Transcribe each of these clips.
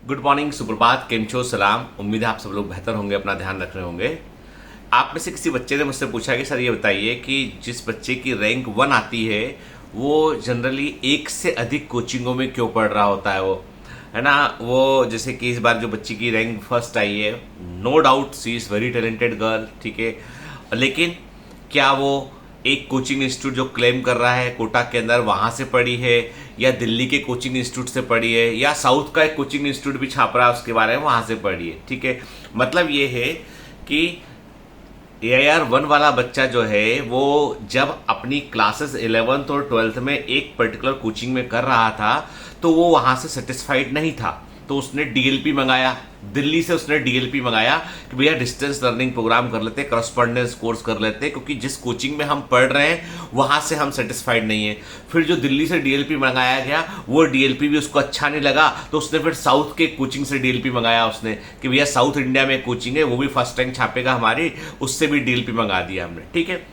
Good morning, सुप्रभात, केम छो, सलाम। उम्मीद है आप सब लोग बेहतर होंगे, अपना ध्यान रख रहे होंगे। आप में से किसी बच्चे ने मुझसे पूछा कि सर ये बताइए कि जिस बच्चे की रैंक 1 आती है वो जनरली एक से अधिक कोचिंगों में क्यों पढ़ रहा होता है, वो है ना। वो जैसे कि इस बार जो बच्ची की रैंक फर्स्ट आई है, no doubt she is very talented girl, ठीक है। लेकिन क्या वो एक कोचिंग इंस्टीट्यूट जो क्लेम कर रहा है कोटा के अंदर वहां से पढ़ी है, या दिल्ली के कोचिंग इंस्टीट्यूट से पढ़ी है, या साउथ का एक कोचिंग इंस्टीट्यूट भी छाप रहा है उसके बारे में वहां से पढ़ी है, ठीक है। मतलब ये है कि AIR 1 वाला बच्चा जो है वो जब अपनी क्लासेस 11th और 12th में एक पर्टिकुलर कोचिंग में कर रहा था तो वो वहां से सेटिस्फाइड नहीं था, तो उसने DLP मंगाया। दिल्ली से उसने DLP मंगाया कि भैया डिस्टेंस लर्निंग प्रोग्राम कर लेते, करस्पॉन्डेंस कोर्स कर लेते, क्योंकि जिस कोचिंग में हम पढ़ रहे हैं वहां से हम सेटिस्फाइड नहीं है। फिर जो दिल्ली से DLP मंगाया गया वो DLP भी उसको अच्छा नहीं लगा, तो उसने फिर साउथ के कोचिंग से DLP मंगाया उसने कि भैया साउथ इंडिया में कोचिंग है, वो भी फर्स्ट रैंक छापेगा हमारी, उससे भी DLP मंगा दिया हमने, ठीक है।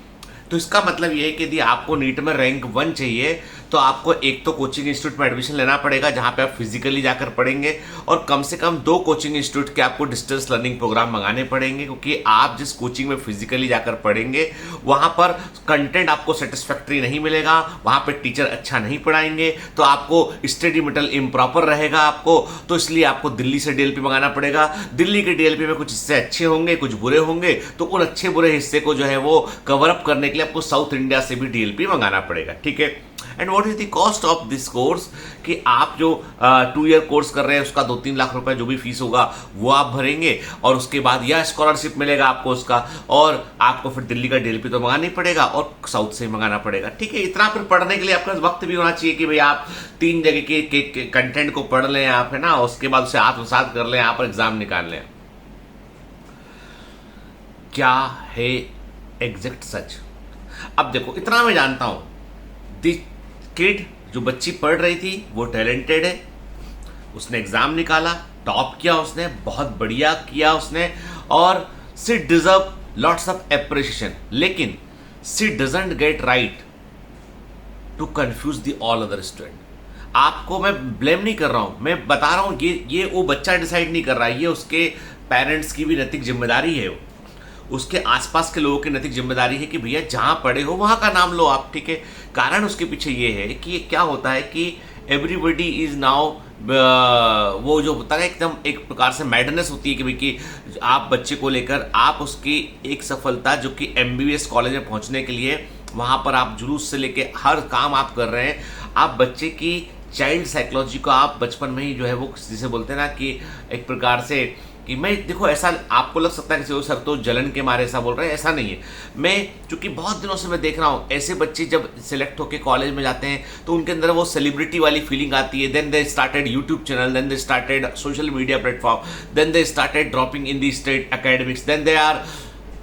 तो इसका मतलब ये है कि यदि आपको नीट में रैंक 1 चाहिए तो आपको एक तो कोचिंग इंस्टीट्यूट में एडमिशन लेना पड़ेगा जहां पे आप फिजिकली जाकर पढ़ेंगे, और कम से कम 2 कोचिंग इंस्टीट्यूट के आपको डिस्टेंस लर्निंग प्रोग्राम मंगाने पड़ेंगे, क्योंकि आप जिस कोचिंग में फिजिकली जाकर पढ़ेंगे वहां पर कंटेंट आपको सेटिस्फैक्टरी नहीं मिलेगा, वहां पे टीचर अच्छा नहीं पढ़ाएंगे, तो आपको स्टडी मटेरियल इम्प्रॉपर रहेगा आपको, तो इसलिए आपको दिल्ली से DLP मंगाना पड़ेगा। दिल्ली के DLP में कुछ हिस्से अच्छे होंगे, कुछ बुरे होंगे, तो उन अच्छे बुरे हिस्से को जो है वो कवर अप करने के लिए आपको साउथ इंडिया से भी DLP मंगाना पड़ेगा, ठीक है। And what is the cost of this course, कि आप जो 2 ईयर कोर्स कर रहे हैं उसका 2-3 लाख रुपए जो भी फीस होगा वो आप भरेंगे, और उसके बाद यह स्कॉलरशिप मिलेगा आपको उसका, और आपको फिर दिल्ली का DLP तो मंगाना ही पड़ेगा और साउथ से ही मंगाना पड़ेगा, ठीक है। इतना फिर पढ़ने के लिए आपके पास वक्त भी होना चाहिए कि भाई आप 3 जगह के कंटेंट को पढ़ लें आप, है ना, उसके बाद उसे आत्मसात कर लें, आप पर एग्जाम निकाल लें। क्या है एग्जैक्ट सच? अब देखो, इतना मैं जानता हूं, दी किड जो बच्ची पढ़ रही थी वो टैलेंटेड है, उसने एग्जाम निकाला, टॉप किया उसने, बहुत बढ़िया किया उसने, और she deserve lots of appreciation. लेकिन she doesn't get right to confuse the all other student. आपको मैं ब्लेम नहीं कर रहा हूं, मैं बता रहा हूं ये वो बच्चा डिसाइड नहीं कर रहा है, ये उसके पेरेंट्स की भी नैतिक जिम्मेदारी है, उसके आसपास के लोगों की नैतिक जिम्मेदारी है कि भैया जहां पढ़े हो वहां का नाम लो आप, ठीक है। कारण उसके पीछे ये है कि क्या होता है कि एवरीबॉडी इज नाउ, वो जो होता है एकदम एक प्रकार से मैडनेस होती है कि भाई कि आप बच्चे को लेकर आप उसकी एक सफलता जो कि MBBS कॉलेज में पहुंचने के लिए वहां पर आप जुलूस से लेके हर काम आप कर रहे हैं, आप बच्चे की चाइल्ड साइकोलॉजी को आप बचपन में ही जो है वो जिसे बोलते हैं ना कि एक प्रकार से कि मैं देखो, ऐसा आपको लग सकता है कि सर तो जलन के मारे ऐसा बोल रहे हैं, ऐसा नहीं है। मैं चूंकि बहुत दिनों से मैं देख रहा हूं ऐसे बच्चे जब सिलेक्ट होकर कॉलेज में जाते हैं तो उनके अंदर वो सेलिब्रिटी वाली फीलिंग आती है। Then they started YouTube channel, then they started social media platform, then they started dropping in the state academics, then they are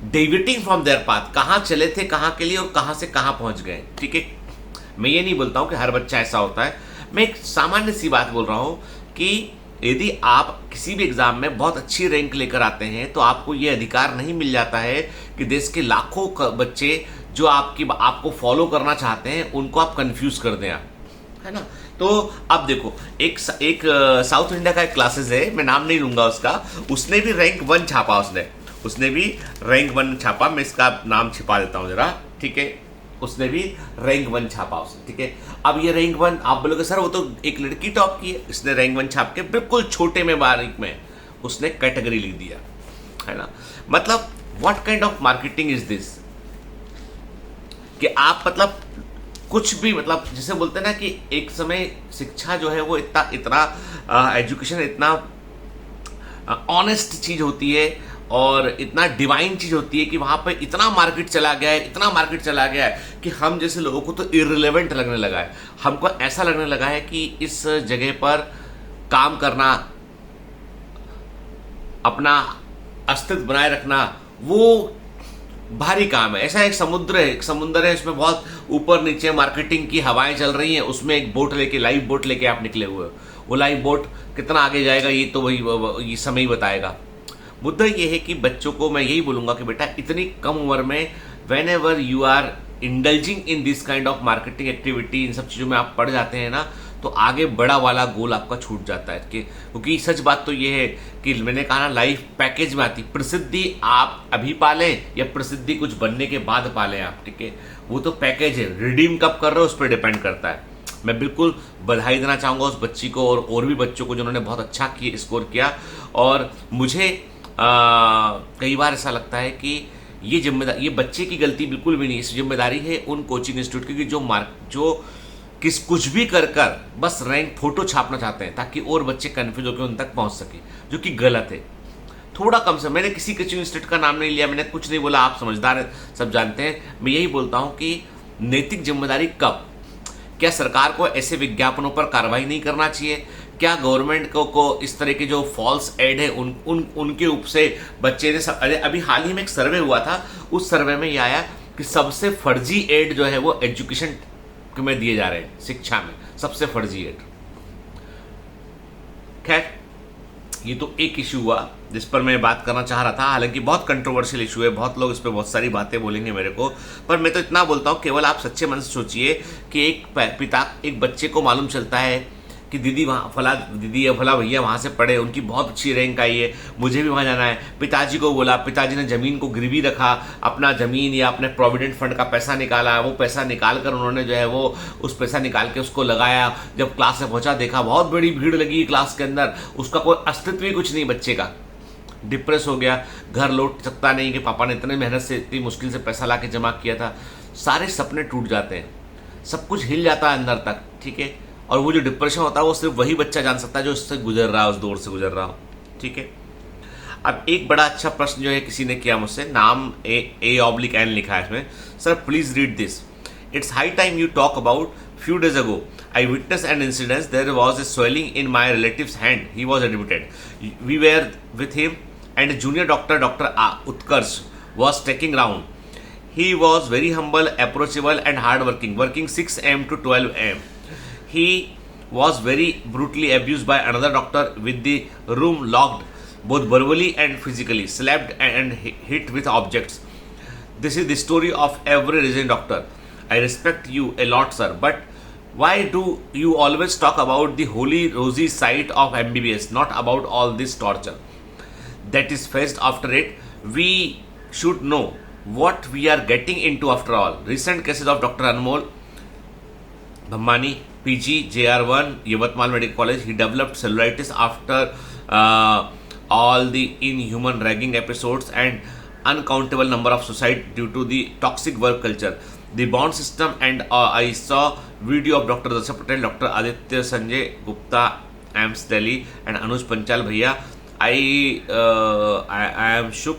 deviating from their path. कहाँ चले थे, कहाँ के लिए, और कहाँ से कहाँ पहुंच गए, ठीक है। मैं ये नहीं बोलता हूं कि हर बच्चा ऐसा होता है, मैं एक सामान्य सी बात बोल रहा हूं कि यदि आप किसी भी एग्जाम में बहुत अच्छी रैंक लेकर आते हैं तो आपको यह अधिकार नहीं मिल जाता है कि देश के लाखों बच्चे जो आपको फॉलो करना चाहते हैं उनको आप कंफ्यूज कर दें, है ना। तो अब देखो, एक साउथ इंडिया का एक क्लासेस है, मैं नाम नहीं लूंगा उसका, उसने भी रैंक 1 छापा, उसने भी रैंक 1 छापा, मैं इसका नाम छिपा देता हूं जरा, ठीक है। उसने भी रैंक 1 छापा उसने, ठीक है। अब ये रैंक 1 आप बोलोगे सर वो तो एक लड़की टॉप की है, इसने रैंक 1 छाप के बिल्कुल छोटे में बारीक में उसने कैटेगरी लिख दिया, है ना। मतलब what kind of marketing is this, कि आप मतलब कुछ भी, मतलब जिसे बोलते हैं ना कि एक समय शिक्षा जो है वो इतना एजुकेशन इतना ऑनेस्ट चीज होती है और इतना डिवाइन चीज होती है कि वहां पे इतना मार्केट चला गया है, इतना मार्केट चला गया है कि हम जैसे लोगों को तो इररिलेवेंट लगने लगा है। हमको ऐसा लगने लगा है कि इस जगह पर काम करना, अपना अस्तित्व बनाए रखना वो भारी काम है। ऐसा एक समुद्र है, उसमें बहुत ऊपर नीचे मार्केटिंग की हवाएं चल रही हैं, उसमें एक बोट लेके, लाइव बोट लेके आप निकले हुए हो। वो लाइव बोट कितना आगे जाएगा ये तो वही समय ही बताएगा। मुद्दा ये है कि बच्चों को मैं यही बोलूंगा कि बेटा इतनी कम उम्र में whenever you are indulging in this kind of marketing activity, इन सब चीज़ों में आप पढ़ जाते हैं ना, तो आगे बड़ा वाला गोल आपका छूट जाता है। क्योंकि सच बात तो ये है कि मैंने कहा ना, लाइफ पैकेज में आती। प्रसिद्धि आप अभी पालें या प्रसिद्धि कुछ बनने के बाद पालें आप, ठीक है, वो तो पैकेज है। रिडीम कब कर रहे हो उस पर डिपेंड करता है। मैं बिल्कुल बधाई देना चाहूँगा उस बच्ची को और भी बच्चों को जिन्होंने बहुत अच्छा स्कोर किया। और मुझे कई बार ऐसा लगता है कि ये जिम्मेदारी, ये बच्चे की गलती बिल्कुल भी नहीं, इस जिम्मेदारी है उन कोचिंग इंस्टीट्यूट की जो कुछ भी कर बस रैंक फोटो छापना चाहते हैं ताकि और बच्चे कन्फ्यूज होकर उन तक पहुंच सके, जो कि गलत है। थोड़ा कम से, मैंने किसी कोचिंग इंस्टीट्यूट का नाम नहीं लिया, मैंने कुछ नहीं बोला, आप समझदार हैं, सब जानते हैं। मैं यही बोलता हूं कि नैतिक जिम्मेदारी कब, क्या सरकार को ऐसे विज्ञापनों पर कार्रवाई नहीं करना चाहिए? क्या गवर्नमेंट को इस तरह के जो फॉल्स एड है उनके उप से बच्चे ने अरे अभी हाल ही में एक सर्वे हुआ था, उस सर्वे में ये आया कि सबसे फर्जी एड जो है वो एजुकेशन में दिए जा रहे हैं, शिक्षा में सबसे फर्जी एड। खैर, ये तो एक इशू हुआ जिस पर मैं बात करना चाह रहा था। हालांकि बहुत कंट्रोवर्शियल इशू है, बहुत लोग इस पर बहुत सारी बातें बोलेंगे मेरे को, पर मैं तो इतना बोलता हूँ, केवल आप सच्चे मन से सोचिए कि एक बच्चे को मालूम चलता है कि दीदी वहाँ फला दीदी या फला भैया वहाँ से पढ़े, उनकी बहुत अच्छी रैंक आई है, मुझे भी वहाँ जाना है। पिताजी को बोला, पिताजी ने ज़मीन को गिरवी रखा, अपना ज़मीन या अपने प्रोविडेंट फंड का पैसा निकाला, वो पैसा निकाल कर उन्होंने जो है वो उस पैसा निकाल के उसको लगाया। जब क्लास में पहुँचा, देखा बहुत बड़ी भीड़ लगी क्लास के अंदर, उसका कोई अस्तित्व ही कुछ नहीं बच्चे का। डिप्रेस हो गया, घर लौट सकता नहीं कि पापा ने इतने मेहनत से इतनी मुश्किल से पैसा ला के जमा किया था। सारे सपने टूट जाते हैं, सब कुछ हिल जाता है अंदर तक, ठीक है। और वो जो डिप्रेशन होता है वो सिर्फ वही बच्चा जान सकता है जो उससे गुजर रहा है, उस दौर से गुजर रहा हो, ठीक है। अब एक बड़ा अच्छा प्रश्न जो है किसी ने किया मुझसे, नाम A/N लिखा है इसमें, sir please read this, it's high time you talk about few days ago I witnessed an incident, there was a swelling in my relative's hand, he was admitted, we were with him and a junior doctor, Dr. Utkarsh, was taking round. He was very humble, approachable and hardworking, working 6 am to 12 am. He was very brutally abused by another doctor with the room locked, both verbally and physically, slapped and hit with objects. This is the story of every resident doctor. I respect you a lot, sir, but why do you always talk about the holy rosy side of MBBS, not about all this torture that is faced after it? We should know what we are getting into after all. Recent cases of Dr. Anmol Bhammani, PG, JR1, Yavatmal Medical College, he developed cellulitis after all the inhuman ragging episodes and uncountable number of suicide due to the toxic work culture. The bond system, and I saw video of Dr. Dasha Patel, Dr. Aditya Sanjay Gupta, AIMS Delhi, and Anuj Panchal Bhaiya. I am shook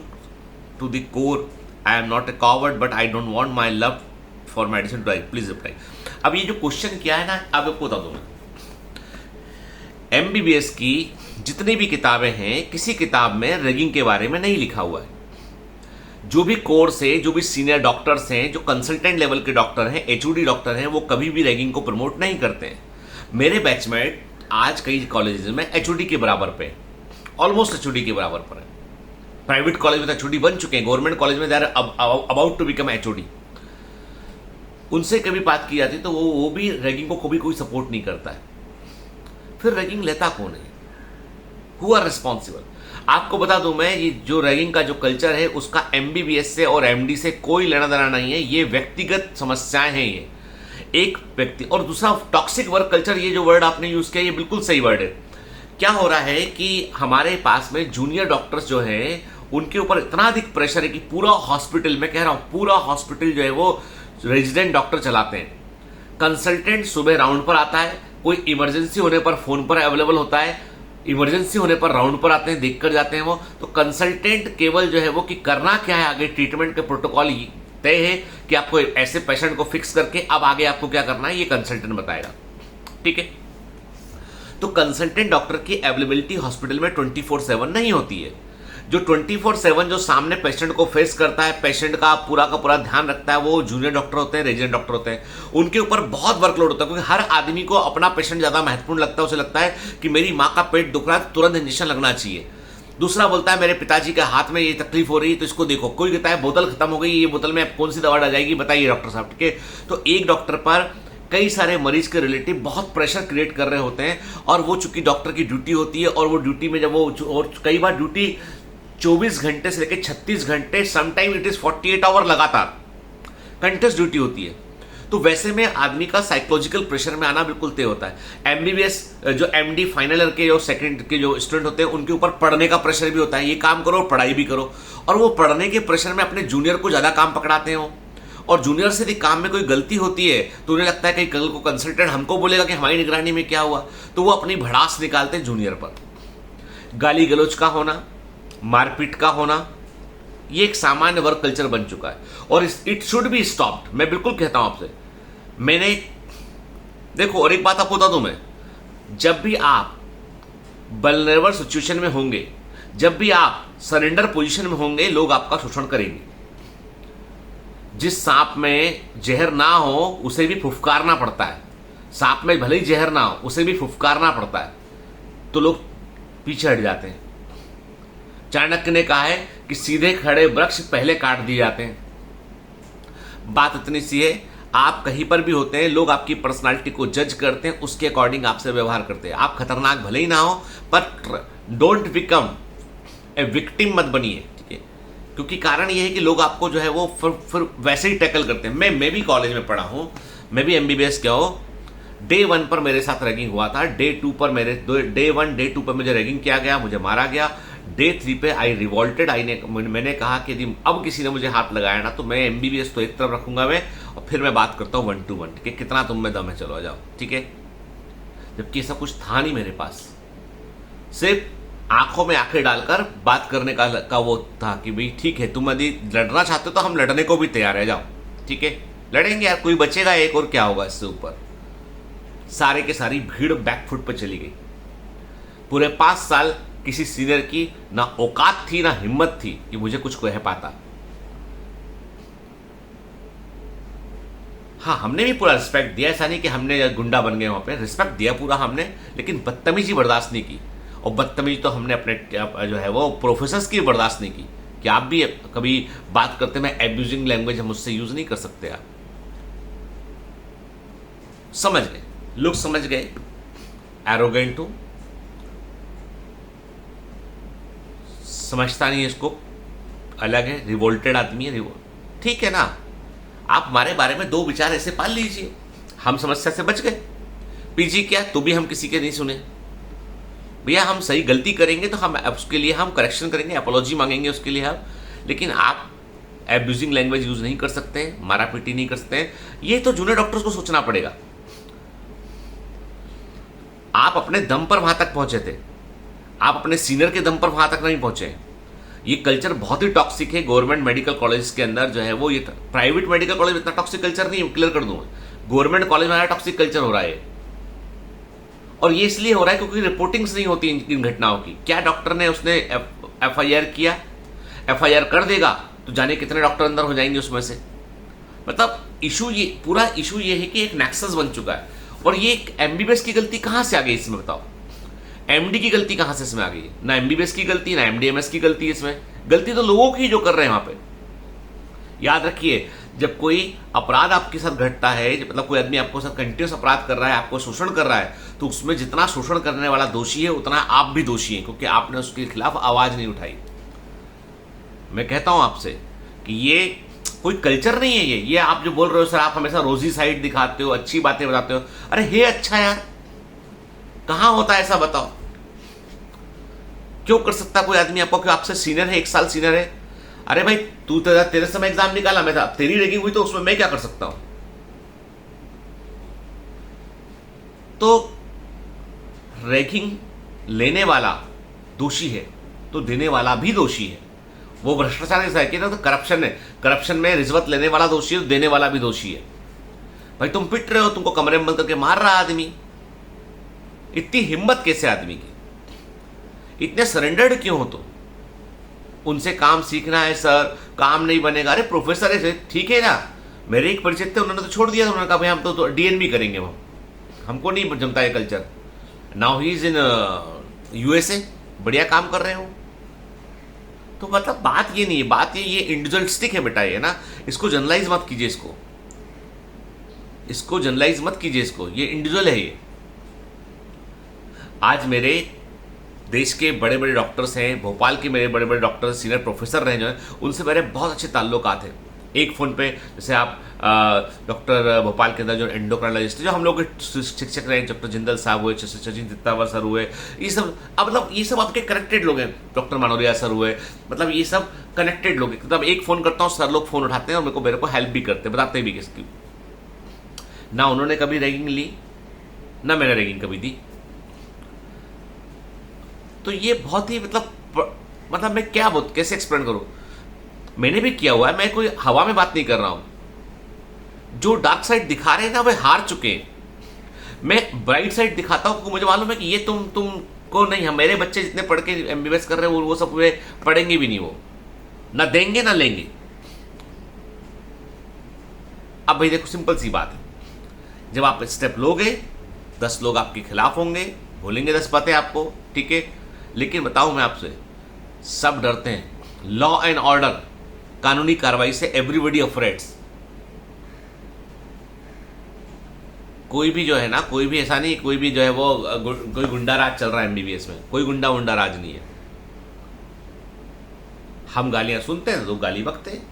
to the core. I am not a coward, but I don't want my love for medicine to die. Please reply. अब ये जो question किया है ना, अब आपको बता दूं मैं, MBBS की जितनी भी किताबें हैं, किसी किताब में रैगिंग के बारे में नहीं लिखा हुआ है। जो भी कोर्स है, जो भी सीनियर डॉक्टर्स हैं, जो कंसल्टेंट लेवल के डॉक्टर हैं, HOD डॉक्टर हैं, वो कभी भी रैगिंग को प्रमोट नहीं करते हैं। मेरे बैचमेट आज कई कॉलेजेस में HOD के बराबर पे, ऑलमोस्ट HOD के बराबर पर है। प्राइवेट कॉलेज में तो HOD बन चुके हैं, गवर्नमेंट कॉलेज में they are about to become HOD। उनसे कभी बात की जाती तो वो भी रैगिंग को कभी कोई सपोर्ट नहीं करता है। फिर रैगिंग लेता कौन है? Who are responsible? आपको बता दूं मैं, ये जो रैगिंग का जो कल्चर है उसका MBBS से और MD से कोई लेना देना नहीं है। ये व्यक्तिगत समस्याएं हैं, ये एक व्यक्ति। और दूसरा, टॉक्सिक वर्क कल्चर, ये जो वर्ड आपने यूज किया, ये बिल्कुल सही वर्ड है। क्या हो रहा है कि हमारे पास में जूनियर डॉक्टर्स जो है, उनके ऊपर इतना अधिक प्रेशर है कि पूरा हॉस्पिटल, मैं कह रहा हूं पूरा हॉस्पिटल जो है वो रेजिडेंट डॉक्टर चलाते हैं। कंसल्टेंट सुबह राउंड पर आता है, कोई इमरजेंसी होने पर फोन पर अवेलेबल होता है, इमरजेंसी होने पर राउंड पर आते हैं, देख कर जाते हैं वो। तो कंसल्टेंट केवल जो है वो कि करना क्या है, आगे ट्रीटमेंट के प्रोटोकॉल तय है कि आपको ऐसे पेशेंट को फिक्स करके अब आगे आपको क्या करना है, ये कंसल्टेंट बताएगा, ठीक है। तो कंसल्टेंट डॉक्टर की अवेलेबिलिटी हॉस्पिटल में 24/7 नहीं होती है। जो 24/7 जो सामने पेशेंट को फेस करता है, पेशेंट का पूरा ध्यान रखता है, वो जूनियर डॉक्टर होते हैं, रेजिडेंट डॉक्टर होते हैं। उनके ऊपर बहुत वर्कलोड होता है, क्योंकि हर आदमी को अपना पेशेंट ज्यादा महत्वपूर्ण लगता है। उसे लगता है कि मेरी माँ का पेट दुख रहा है, तुरंत इंजेक्शन लगना चाहिए। दूसरा बोलता है मेरे पिताजी के हाथ में ये तकलीफ हो रही है, तो इसको देखो। कोई कहता है बोतल खत्म हो गई, ये बोतल में कौन सी दवा डाल जाएगी, बताइए डॉक्टर साहब, ठीक है। तो एक डॉक्टर पर कई सारे मरीज के रिलेटिव बहुत प्रेशर क्रिएट कर रहे होते हैं, और वो चूंकि डॉक्टर की ड्यूटी होती है, और वो ड्यूटी में जब वो, और कई बार ड्यूटी 24 घंटे से लेकर 36 घंटे, समटाइम इट इज 48 आवर लगातार कंटिन्यूस ड्यूटी होती है। तो वैसे में आदमी का साइकोलॉजिकल प्रेशर में आना बिल्कुल तय होता है। एमबीबीएस जो एमडी फाइनल ईयर के जो सेकंड के जो स्टूडेंट होते हैं, उनके ऊपर पढ़ने का प्रेशर भी होता है, ये काम करो पढ़ाई भी करो, और वो पढ़ने के प्रेशर में अपने जूनियर को ज्यादा काम पकड़ाते हैं, और जूनियर से यदि काम में कोई गलती होती है तो उन्हें लगता है कि कल को कंसल्टेंट हमको बोलेगा कि हमारी निगरानी में क्या हुआ, तो वो अपनी भड़ास निकालते हैं जूनियर पर। गाली गलौज का होना, मारपीट का होना, ये एक सामान्य वर्क कल्चर बन चुका है, और इट शुड बी स्टॉप्ड। मैं बिल्कुल कहता हूं आपसे, मैंने देखो, और एक बात आपको बता दूं मैं, जब भी आप वल्नरेबल सिचुएशन में होंगे, जब भी आप सरेंडर पोजीशन में होंगे, लोग आपका शोषण करेंगे। जिस सांप में जहर ना हो उसे भी फुफकारना पड़ता है, सांप में भले ही जहर ना हो उसे भी फुफकारना पड़ता है, तो लोग पीछे हट जाते हैं। चाणक्य ने कहा है कि सीधे खड़े वृक्ष पहले काट दिए जाते हैं। बात इतनी सी है, आप कहीं पर भी होते हैं, लोग आपकी पर्सनालिटी को जज करते हैं, उसके अकॉर्डिंग आपसे व्यवहार करते हैं। आप खतरनाक भले ही ना हो, पर डोंट बिकम ए विक्टिम, मत बनिए, ठीक है? क्योंकि कारण यह है कि लोग आपको जो है वो फिर वैसे ही टैकल करते हैं। मैं भी कॉलेज में पढ़ा हूं, मैं भी एमबीबीएस किया हूं। डे 1 पर मेरे साथ रैगिंग हुआ था, डे 2 पर डे 1 डे 2 पर मुझे रैगिंग किया गया, मुझे मारा गया। डे 3 पे आई रिवॉल्टेड, मैंने कहा कि यदि अब किसी ने मुझे हाथ लगाया ना, तो मैं एमबीबीएस तो एक तरफ रखूंगा मैं, और फिर मैं बात करता हूँ 1 to 1, ठीक है? कितना तुम में दम है, चलो आ जाओ, ठीक है? जबकि ऐसा कुछ था नहीं मेरे पास, सिर्फ आंखों में आंखें डालकर बात करने का वो था कि भाई ठीक है, तुम यदि लड़ना चाहते हो तो हम लड़ने को भी तैयार है, जाओ, ठीक है? लड़ेंगे यार, कोई बचेगा एक, और क्या होगा इससे ऊपर। सारे के सारी भीड़ बैकफुट पर चली गई। पूरे 5 साल किसी सीनियर की ना औकात थी ना हिम्मत थी कि मुझे कुछ कह पाता। हाँ, हमने भी पूरा रिस्पेक्ट दिया, ऐसा नहीं कि हमने गुंडा बन गए वहां पे, रिस्पेक्ट दिया पूरा हमने, लेकिन बदतमीजी बर्दाश्त नहीं की। और बदतमीजी तो हमने अपने जो है वो प्रोफेसर्स की बर्दाश्त नहीं की, कि आप भी कभी बात करते में एब्यूजिंग लैंग्वेज हम उससे यूज नहीं कर सकते। आप समझ गए, लोग समझ गए। एरोगेंट हूं, समझता नहीं है इसको, अलग है, रिवोल्टेड आदमी है, ठीक है ना? आप हमारे बारे में 2 विचार ऐसे पाल लीजिए, हम समस्या से बच गए। पीजी क्या, तो भी हम किसी के नहीं सुने भैया। हम सही गलती करेंगे तो हम उसके लिए हम करेक्शन करेंगे, अपॉलॉजी मांगेंगे उसके लिए हम, लेकिन आप एब्यूजिंग लैंग्वेज यूज नहीं कर सकते, मारा पीटी नहीं कर सकते। ये तो जूनियर डॉक्टर्स को सोचना पड़ेगा। आप अपने दम पर वहां तक पहुंचे थे, आप अपने सीनियर के दम पर वहां तक नहीं पहुंचे। ये कल्चर बहुत ही टॉक्सिक है गवर्नमेंट मेडिकल कॉलेज के अंदर जो है वो। ये प्राइवेट मेडिकल कॉलेज में इतना टॉक्सिक कल्चर नहीं है, क्लियर कर दूं। गवर्नमेंट कॉलेज में टॉक्सिक कल्चर हो रहा है, और ये इसलिए हो रहा है क्योंकि रिपोर्टिंग्स नहीं होती इन घटनाओं की। क्या डॉक्टर ने उसने एफआईआर किया, एफआईआर कर देगा तो जाने कितने डॉक्टर अंदर हो जाएंगे उसमें से। मतलब इशू, ये पूरा इशू ये है कि एक नेक्सस बन चुका है। और ये एमबीबीएस की गलती कहां से आ गई इसमें, बताओ? एमडी की गलती कहां से इसमें आ गई? ना एमबीबीएस की गलती, ना एमडीएमएस की गलती। इसमें गलती तो लोगों की जो कर रहे हैं वहां पे। याद रखिए, जब कोई अपराध आपके साथ घटता है, मतलब कोई आदमी आपको साथ कंटिन्यूस अपराध कर रहा है, आपको शोषण कर रहा है, तो उसमें जितना शोषण करने वाला दोषी है उतना आप भी दोषी हैं, क्योंकि आपने उसके खिलाफ आवाज नहीं उठाई। मैं कहता हूं आपसे कि ये कोई कल्चर नहीं है। ये आप जो बोल रहे हो सर, आप हमेशा रोजी साइड दिखाते हो, अच्छी बातें बताते हो, अरे हे अच्छा यार, कहां होता है ऐसा, बताओ? क्यों कर सकता कोई आदमी आपको, कि आपसे सीनियर है, 1 साल सीनियर है? अरे भाई तू तेरे समय एग्जाम निकाला, मैं था, तेरी रैगिंग हुई तो उसमें मैं क्या कर सकता हूं? तो रैगिंग लेने वाला दोषी है तो देने वाला भी दोषी है। वो भ्रष्टाचार ऐसा है कि ना, तो करप्शन है, करप्शन में रिश्वत लेने वाला दोषी है तो देने वाला भी दोषी है। भाई तुम पिट रहे हो, तुमको कमरे में बंद करके मार रहा आदमी, इतनी हिम्मत कैसे आदमी की? इतने सरेंडर्ड क्यों हो तुम? उनसे काम सीखना है सर, काम नहीं बनेगा। अरे प्रोफेसर है, ठीक है ना? मेरे एक परिचित थे, उन्होंने तो छोड़ दिया, उन्होंने कहा भाई हम तो डीएनबी करेंगे, हमको नहीं जमता है culture. Now he is in USA, बढ़िया काम कर रहे हो। तो मतलब बात ये नहीं है, बात ये इंडिविजुअलिस्टिक है बेटा, ये ना, इसको जनरलाइज मत कीजिए इसको। इसको जनरलाइज मत कीजिए, इसको, ये इंडिविजुअल है ये। आज मेरे देश के बड़े बड़े डॉक्टर्स हैं, भोपाल के मेरे बड़े बड़े डॉक्टर सीनियर प्रोफेसर रहे जो हैं, उनसे मेरे बहुत अच्छे ताल्लुकात हैं। एक फ़ोन पे जैसे आप डॉक्टर भोपाल के अंदर जो एंडोक्राइनोलॉजिस्ट जो हम लोग के शिक्षक रहे, डॉक्टर जिंदल साहब हुए, सचिन चित्तावर सर हुए, ये सब मतलब ये सब आपके कनेक्टेड लोग हैं, डॉक्टर मानोरिया सर हुए, मतलब ये सब कनेक्टेड लोग हैं। मतलब एक फ़ोन करता हूँ, सर लोग फ़ोन उठाते हैं और मेरे को हेल्प भी करते हैं, बताते भी किसकी। ना उन्होंने कभी रैगिंग ली, ना मैंने रैगिंग कभी दी। तो ये बहुत ही मतलब मैं क्या कैसे एक्सप्लेन करूं। मैंने भी किया हुआ है, मैं कोई हवा में बात नहीं कर रहा हूं। जो डार्क साइड दिखा रहे हैं ना, वे हार चुके हैं। मैं ब्राइट साइड दिखाता हूं, मुझे मालूम है कि ये तुम को नहीं, हम मेरे बच्चे जितने पढ़ के एमबीबीएस कर रहे हैं वो सब वे पढ़ेंगे भी नहीं, वो ना देंगे ना लेंगे। अब भाई देखो, सिंपल सी बात है, जब आप स्टेप लोगे 10 लोग आपके खिलाफ होंगे, बोलेंगे 10 बातें आपको, ठीक है। लेकिन बताऊं मैं आपसे, सब डरते हैं। लॉ एंड ऑर्डर, कानूनी कार्रवाई से एवरीबडी अफ्रेड्स। कोई भी जो है ना, कोई भी ऐसा नहीं, कोई भी जो है वो कोई गुंडा राज चल रहा है एमबीबीएस में, कोई गुंडा वुंडा राज नहीं है। हम गालियां सुनते हैं तो गाली बकते हैं।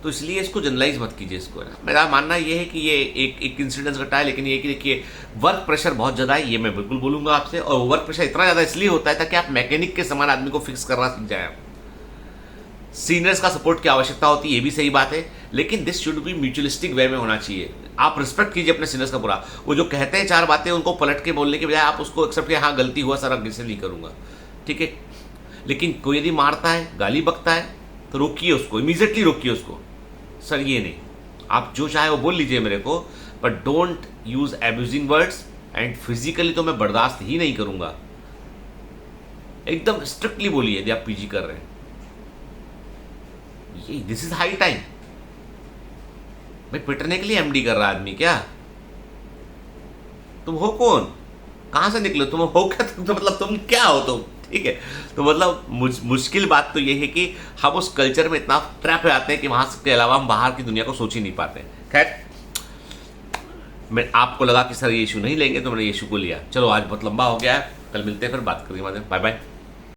तो इसलिए इसको जनरलाइज मत कीजिए इसको, है ना। मेरा मानना ये है कि ये एक इंसिडेंस घटा है, लेकिन ये कि देखिए वर्क प्रेशर बहुत ज़्यादा है, ये मैं बिल्कुल बोलूंगा आपसे। और वर्क प्रेशर इतना ज़्यादा इसलिए होता है ताकि आप मैकेनिक के समान आदमी को फिक्स करना सीख जाए। सीनियर्स का सपोर्ट की आवश्यकता होती है, ये भी सही बात है, लेकिन दिस शुड बी म्यूचुअलिस्टिक वे में होना चाहिए। आप रिस्पेक्ट कीजिए अपने सीनियर्स का पूरा। वो जो कहते हैं 4 बातें, उनको पलट के बोलने के बजाय आप उसको एक्सेप्ट किया, हाँ गलती हुआ सर, अब से नहीं करूंगा, ठीक है। लेकिन कोई यदि मारता है, गाली बकता है, तो रोकिए उसको, इमीजिएटली रोकिए उसको। सर ये नहीं, आप जो चाहे वो बोल लीजिए मेरे को, but don't use abusing words, and physically तो मैं बर्दाश्त ही नहीं करूंगा। एकदम स्ट्रिक्टली बोलिए यदि आप पीजी कर रहे हैं। ये दिस इज हाई टाइम। भाई पिटने के लिए एमडी कर रहा आदमी क्या? तुम हो कौन? कहां से निकले? तुम हो क्या? तो मतलब तुम क्या हो तुम? ठीक है। तो मतलब मुश्किल बात तो ये है कि हम उस कल्चर में इतना ट्रैप हो जाते हैं कि वहां के अलावा हम बाहर की दुनिया को सोच ही नहीं पाते। खैर, मैं आपको लगा कि सर ये इशू नहीं लेंगे, तो मैंने ये इशू को लिया। चलो आज बहुत लंबा हो गया है, कल मिलते हैं, फिर बात करेंगे। Bye bye.